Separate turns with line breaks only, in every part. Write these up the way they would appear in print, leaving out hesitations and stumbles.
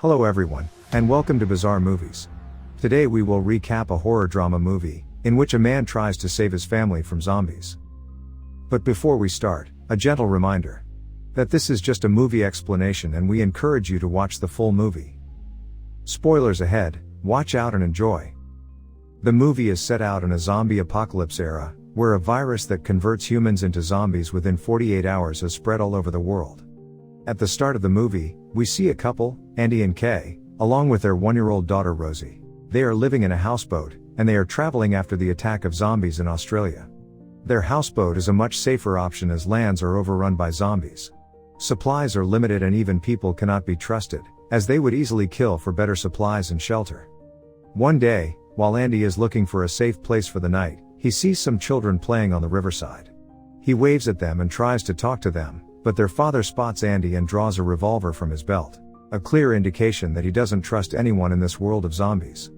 Hello everyone, and welcome to Bizarre Movies. Today we will recap a horror drama movie, in which a man tries to save his family from zombies. But before we start, a gentle reminder that this is just a movie explanation and we encourage you to watch the full movie. Spoilers ahead, watch out and enjoy. The movie is set out in a zombie apocalypse era, where a virus that converts humans into zombies within 48 hours has spread all over the world. At the start of the movie, we see a couple, Andy and Kay, along with their 1-year-old daughter Rosie. They are living in a houseboat, and they are traveling after the attack of zombies in Australia. Their houseboat is a much safer option as lands are overrun by zombies. Supplies are limited and even people cannot be trusted, as they would easily kill for better supplies and shelter. One day, while Andy is looking for a safe place for the night, he sees some children playing on the riverside. He waves at them and tries to talk to them, but their father spots Andy and draws a revolver from his belt, a clear indication that he doesn't trust anyone in this world of zombies.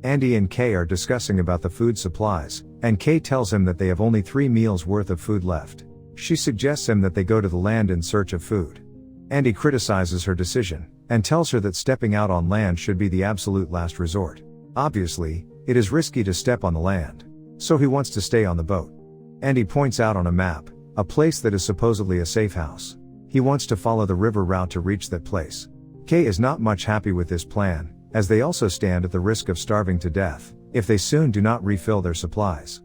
Andy and Kay are discussing about the food supplies, and Kay tells him that they have only 3 meals worth of food left. She suggests him that they go to the land in search of food. Andy criticizes her decision, and tells her that stepping out on land should be the absolute last resort. Obviously, it is risky to step on the land, so he wants to stay on the boat. Andy points out on a map a place that is supposedly a safe house. He wants to follow the river route to reach that place. Kay is not much happy with this plan, as they also stand at the risk of starving to death if they soon do not refill their supplies.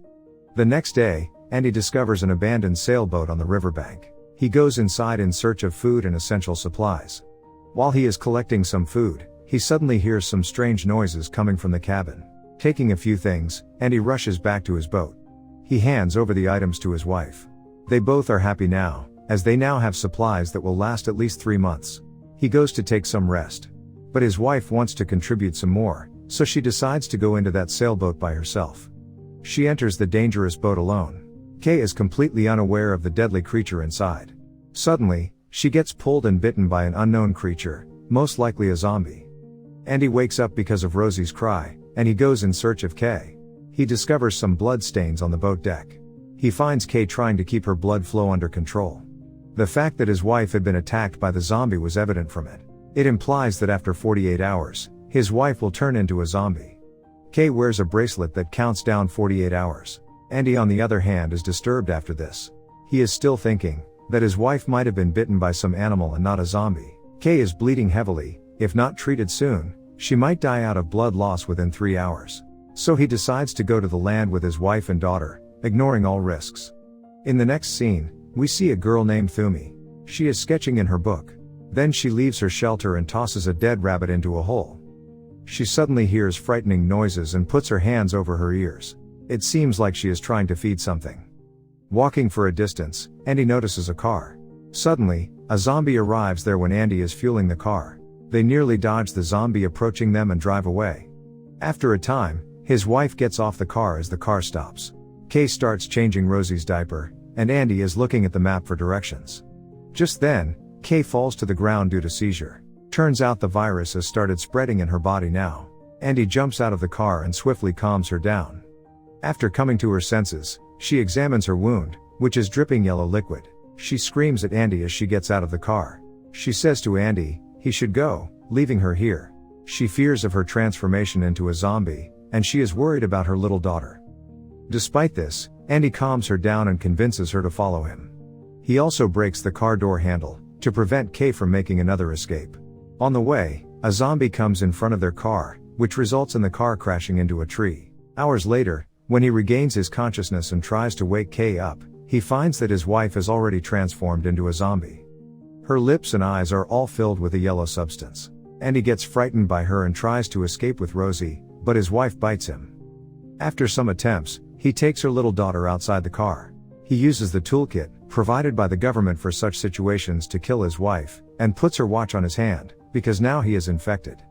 The next day, Andy discovers an abandoned sailboat on the riverbank. He goes inside in search of food and essential supplies. While he is collecting some food, he suddenly hears some strange noises coming from the cabin. Taking a few things, Andy rushes back to his boat. He hands over the items to his wife. They both are happy now, as they now have supplies that will last at least 3 months. He goes to take some rest. But his wife wants to contribute some more, so she decides to go into that sailboat by herself. She enters the dangerous boat alone. Kay is completely unaware of the deadly creature inside. Suddenly, she gets pulled and bitten by an unknown creature, most likely a zombie. Andy wakes up because of Rosie's cry, and he goes in search of Kay. He discovers some blood stains on the boat deck. He finds Kay trying to keep her blood flow under control. The fact that his wife had been attacked by the zombie was evident from it. It implies that after 48 hours, his wife will turn into a zombie. Kay wears a bracelet that counts down 48 hours. Andy, on the other hand, is disturbed after this. He is still thinking that his wife might have been bitten by some animal and not a zombie. Kay is bleeding heavily. If not treated soon, she might die out of blood loss within 3 hours. So he decides to go to the land with his wife and daughter, ignoring all risks. In the next scene, we see a girl named Thumi. She is sketching in her book. Then she leaves her shelter and tosses a dead rabbit into a hole. She suddenly hears frightening noises and puts her hands over her ears. It seems like she is trying to feed something. Walking for a distance, Andy notices a car. Suddenly, a zombie arrives there when Andy is fueling the car. They nearly dodge the zombie approaching them and drive away. After a time, his wife gets off the car as the car stops. Kay starts changing Rosie's diaper, and Andy is looking at the map for directions. Just then, Kay falls to the ground due to seizure. Turns out the virus has started spreading in her body now. Andy jumps out of the car and swiftly calms her down. After coming to her senses, she examines her wound, which is dripping yellow liquid. She screams at Andy as she gets out of the car. She says to Andy he should go, leaving her here. She fears of her transformation into a zombie, and she is worried about her little daughter. Despite this, Andy calms her down and convinces her to follow him. He also breaks the car door handle, to prevent Kay from making another escape. On the way, a zombie comes in front of their car, which results in the car crashing into a tree. Hours later, when he regains his consciousness and tries to wake Kay up, he finds that his wife has already transformed into a zombie. Her lips and eyes are all filled with a yellow substance. Andy gets frightened by her and tries to escape with Rosie, but his wife bites him. After some attempts, he takes her little daughter outside the car. He uses the toolkit, provided by the government for such situations, to kill his wife, and puts her watch on his hand, because now he is infected.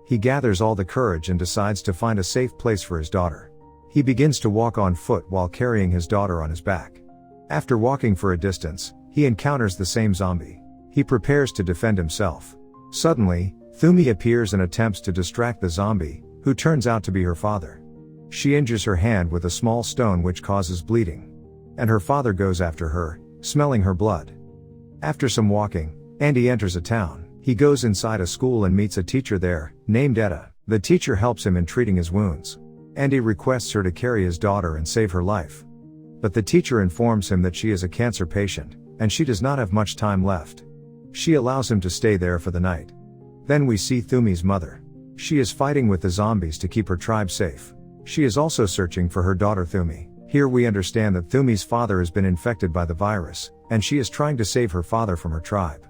He gathers all the courage and decides to find a safe place for his daughter. He begins to walk on foot while carrying his daughter on his back. After walking for a distance, he encounters the same zombie. He prepares to defend himself. Suddenly, Thumi appears and attempts to distract the zombie, who turns out to be her father. She injures her hand with a small stone which causes bleeding. And her father goes after her, smelling her blood. After some walking, Andy enters a town. He goes inside a school and meets a teacher there, named Etta. The teacher helps him in treating his wounds. Andy requests her to carry his daughter and save her life. But the teacher informs him that she is a cancer patient, and she does not have much time left. She allows him to stay there for the night. Then we see Thumi's mother. She is fighting with the zombies to keep her tribe safe. She is also searching for her daughter Thumi. Here we understand that Thumi's father has been infected by the virus, and she is trying to save her father from her tribe.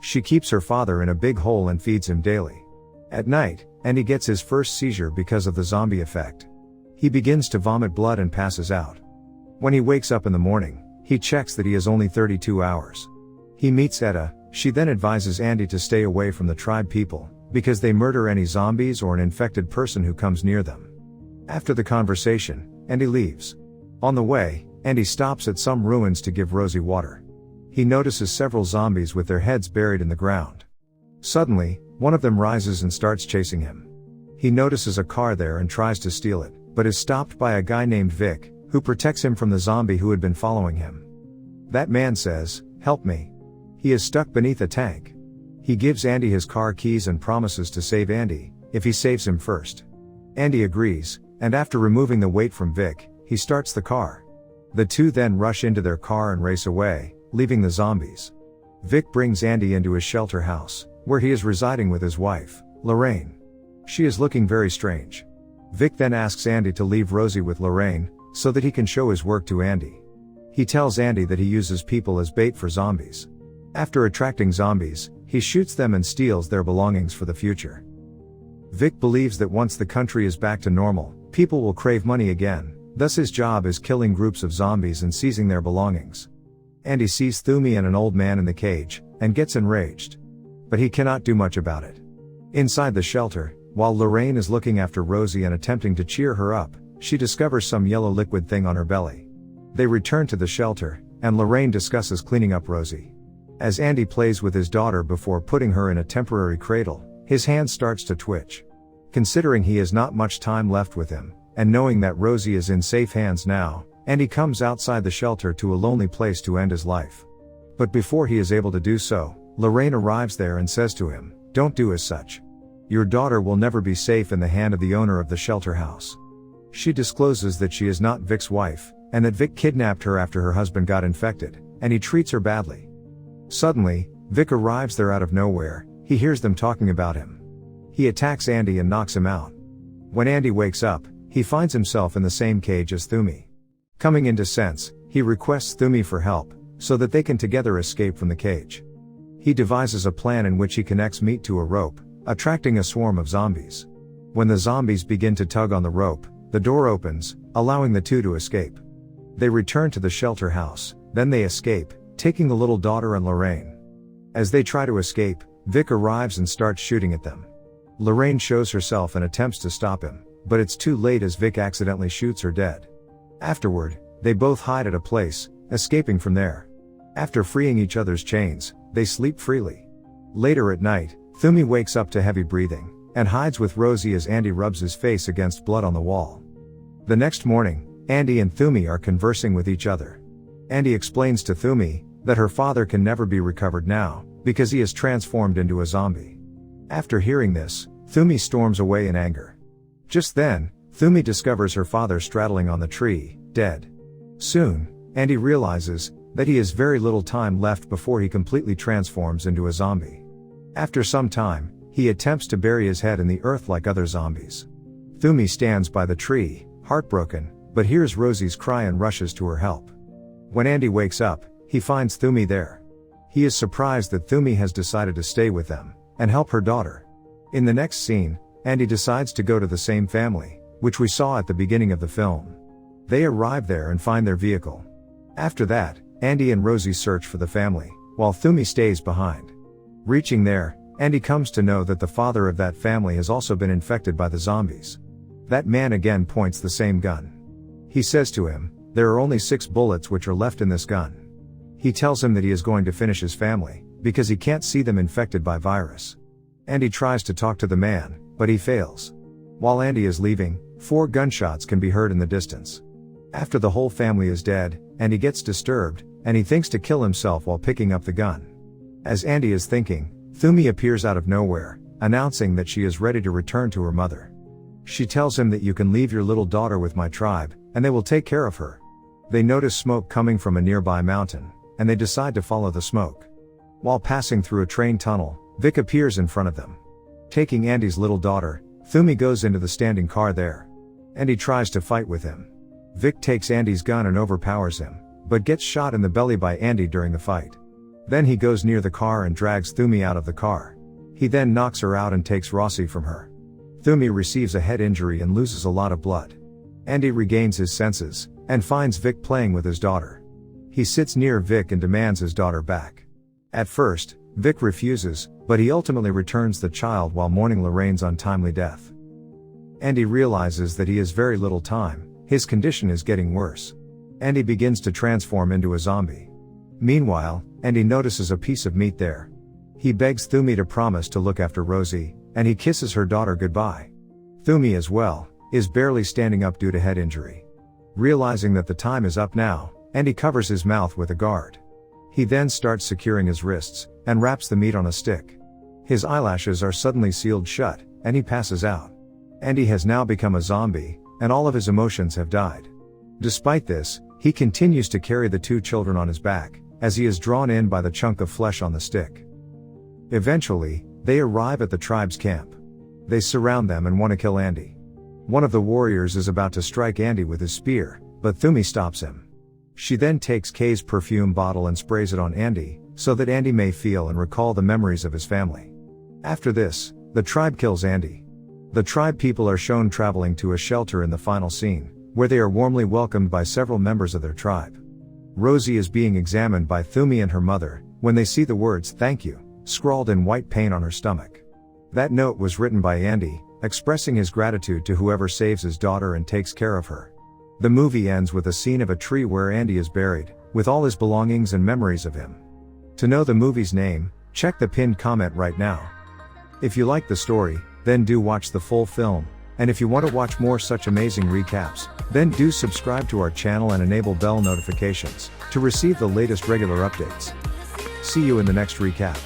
She keeps her father in a big hole and feeds him daily. At night, Andy gets his first seizure because of the zombie effect. He begins to vomit blood and passes out. When he wakes up in the morning, he checks that he has only 32 hours. He meets Etta. She then advises Andy to stay away from the tribe people, because they murder any zombies or an infected person who comes near them. After the conversation, Andy leaves. On the way, Andy stops at some ruins to give Rosie water. He notices several zombies with their heads buried in the ground. Suddenly, one of them rises and starts chasing him. He notices a car there and tries to steal it, but is stopped by a guy named Vic, who protects him from the zombie who had been following him. That man says, "Help me." He is stuck beneath a tank. He gives Andy his car keys and promises to save Andy, if he saves him first. Andy agrees, and after removing the weight from Vic, he starts the car. The two then rush into their car and race away, leaving the zombies. Vic brings Andy into his shelter house, where he is residing with his wife, Lorraine. She is looking very strange. Vic then asks Andy to leave Rosie with Lorraine, so that he can show his work to Andy. He tells Andy that he uses people as bait for zombies. After attracting zombies, he shoots them and steals their belongings for the future. Vic believes that once the country is back to normal, people will crave money again, thus his job is killing groups of zombies and seizing their belongings. Andy sees Thumi and an old man in the cage, and gets enraged. But he cannot do much about it. Inside the shelter, while Lorraine is looking after Rosie and attempting to cheer her up, she discovers some yellow liquid thing on her belly. They return to the shelter, and Lorraine discusses cleaning up Rosie. As Andy plays with his daughter before putting her in a temporary cradle, his hand starts to twitch. Considering he has not much time left with him, and knowing that Rosie is in safe hands now, Andy comes outside the shelter to a lonely place to end his life. But before he is able to do so, Lorraine arrives there and says to him, "Don't do as such. Your daughter will never be safe in the hand of the owner of the shelter house." She discloses that she is not Vic's wife, and that Vic kidnapped her after her husband got infected, and he treats her badly. Suddenly, Vic arrives there out of nowhere. He hears them talking about him. He attacks Andy and knocks him out. When Andy wakes up, he finds himself in the same cage as Thumi. Coming into sense, he requests Thumi for help, so that they can together escape from the cage. He devises a plan in which he connects meat to a rope, attracting a swarm of zombies. When the zombies begin to tug on the rope, the door opens, allowing the two to escape. They return to the shelter house, then they escape, taking the little daughter and Lorraine. As they try to escape, Vic arrives and starts shooting at them. Lorraine shows herself and attempts to stop him, but it's too late as Vic accidentally shoots her dead. Afterward, they both hide at a place, escaping from there. After freeing each other's chains, they sleep freely. Later at night, Thumi wakes up to heavy breathing, and hides with Rosie as Andy rubs his face against blood on the wall. The next morning, Andy and Thumi are conversing with each other. Andy explains to Thumi that her father can never be recovered now, because he is transformed into a zombie. After hearing this, Thumi storms away in anger. Just then, Thumi discovers her father straddling on the tree, dead. Soon, Andy realizes that he has very little time left before he completely transforms into a zombie. After some time, he attempts to bury his head in the earth like other zombies. Thumi stands by the tree, heartbroken, but hears Rosie's cry and rushes to her help. When Andy wakes up, he finds Thumi there. He is surprised that Thumi has decided to stay with them, and help her daughter. In the next scene, Andy decides to go to the same family, which we saw at the beginning of the film. They arrive there and find their vehicle. After that, Andy and Rosie search for the family, while Thumi stays behind. Reaching there, Andy comes to know that the father of that family has also been infected by the zombies. That man again points the same gun. He says to him, "There are only 6 bullets which are left in this gun." He tells him that he is going to finish his family, because he can't see them infected by virus. Andy tries to talk to the man, but he fails. While Andy is leaving, 4 gunshots can be heard in the distance. After the whole family is dead, Andy gets disturbed, and he thinks to kill himself while picking up the gun. As Andy is thinking, Thumi appears out of nowhere, announcing that she is ready to return to her mother. She tells him that you can leave your little daughter with my tribe, and they will take care of her. They notice smoke coming from a nearby mountain, and they decide to follow the smoke. While passing through a train tunnel, Vic appears in front of them. Taking Andy's little daughter, Thumi goes into the standing car there. Andy tries to fight with him. Vic takes Andy's gun and overpowers him, but gets shot in the belly by Andy during the fight. Then he goes near the car and drags Thumi out of the car. He then knocks her out and takes Rossi from her. Thumi receives a head injury and loses a lot of blood. Andy regains his senses, and finds Vic playing with his daughter. He sits near Vic and demands his daughter back. At first, Vic refuses, but he ultimately returns the child while mourning Lorraine's untimely death. Andy realizes that he has very little time, his condition is getting worse. Andy begins to transform into a zombie. Meanwhile, Andy notices a piece of meat there. He begs Thumi to promise to look after Rosie, and he kisses her daughter goodbye. Thumi as well, is barely standing up due to head injury. Realizing that the time is up now, Andy covers his mouth with a guard. He then starts securing his wrists, and wraps the meat on a stick. His eyelashes are suddenly sealed shut, and he passes out. Andy has now become a zombie, and all of his emotions have died. Despite this, he continues to carry the two children on his back, as he is drawn in by the chunk of flesh on the stick. Eventually, they arrive at the tribe's camp. They surround them and want to kill Andy. One of the warriors is about to strike Andy with his spear, but Thumi stops him. She then takes Kay's perfume bottle and sprays it on Andy, so that Andy may feel and recall the memories of his family. After this, the tribe kills Andy. The tribe people are shown traveling to a shelter in the final scene, where they are warmly welcomed by several members of their tribe. Rosie is being examined by Thumi and her mother, when they see the words "thank you" scrawled in white paint on her stomach. That note was written by Andy, expressing his gratitude to whoever saves his daughter and takes care of her. The movie ends with a scene of a tree where Andy is buried, with all his belongings and memories of him. To know the movie's name, check the pinned comment right now. If you like the story, then do watch the full film, and if you want to watch more such amazing recaps, then do subscribe to our channel and enable bell notifications, to receive the latest regular updates. See you in the next recap.